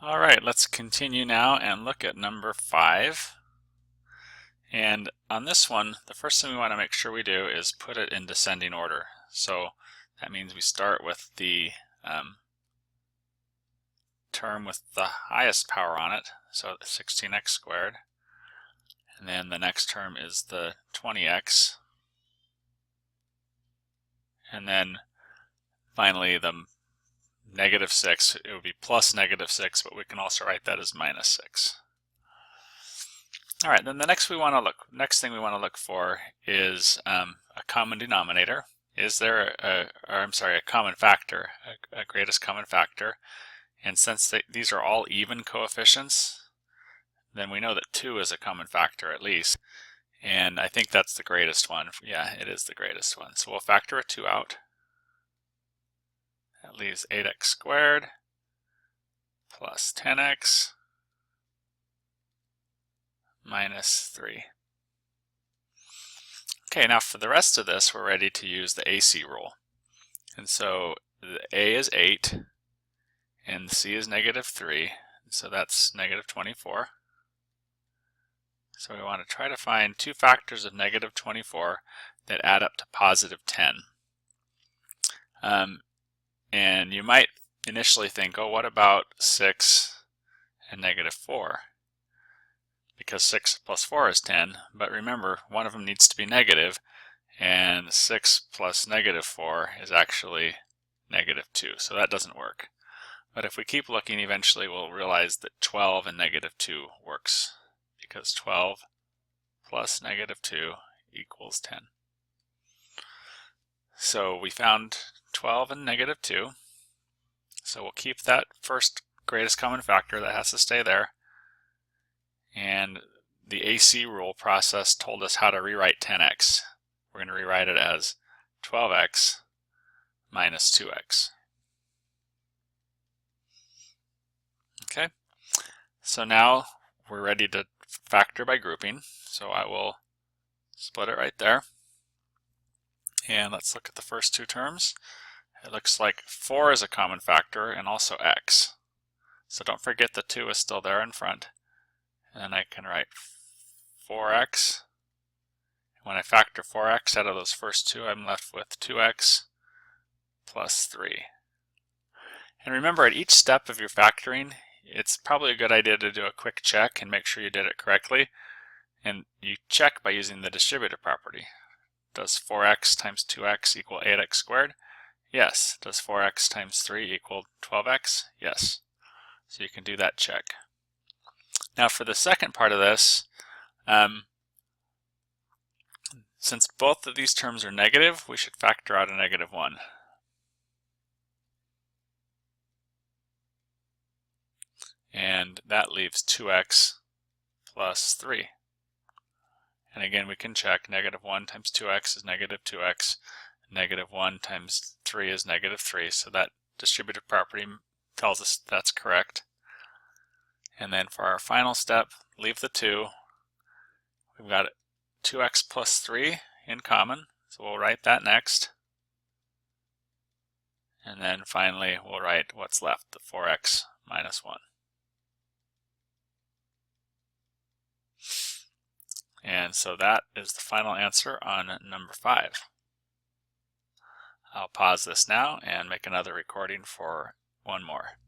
All right, let's continue now and look at number 5. And on this one, the first thing we want to make sure we do is put it in descending order. So that means we start with the term with the highest power on it, so 16x squared. And then the next term is the 20x. And then finally the -6, it would be plus -6, but we can also write that as -6. All right, then the next thing we want to look for is a common denominator. Is there a common factor, a greatest common factor? And since these are all even coefficients, then we know that 2 is a common factor at least. And I think that's the greatest one. Yeah, it is the greatest one. So we'll factor a 2 out. That leaves 8x squared plus 10x minus 3. Okay, now for the rest of this, we're ready to use the AC rule. And so the A is 8, and the C is -3, so that's -24. So we want to try to find two factors of -24 that add up to +10. And you might initially think, oh, what about 6 and -4? Because 6 plus 4 is 10, but remember, one of them needs to be negative, and 6 plus -4 is actually -2, so that doesn't work. But if we keep looking, eventually we'll realize that 12 and -2 works, because 12 plus -2 equals 10. So we found 12 and -2, so we'll keep that first greatest common factor, that has to stay there. And the AC rule process told us how to rewrite 10x. We're going to rewrite it as 12x minus 2x. Okay, so now we're ready to factor by grouping. So I will split it right there. And let's look at the first two terms. It looks like 4 is a common factor and also x. So don't forget the 2 is still there in front. And then I can write 4x. When I factor 4x out of those first two, I'm left with 2x plus 3. And remember, at each step of your factoring, it's probably a good idea to do a quick check and make sure you did it correctly. And you check by using the distributive property. Does 4x times 2x equal 8x squared? Yes. Does 4x times 3 equal 12x? Yes. So you can do that check. Now for the second part of this, since both of these terms are negative, we should factor out a -1. And that leaves 2x plus 3. And again, we can check -1 times 2x is -2x. -1 times 3 is -3. So that distributive property tells us that's correct. And then for our final step, leave the 2. We've got 2x plus 3 in common, so we'll write that next. And then finally, we'll write what's left, the 4x minus 1. And so that is the final answer on number 5. I'll pause this now and make another recording for one more.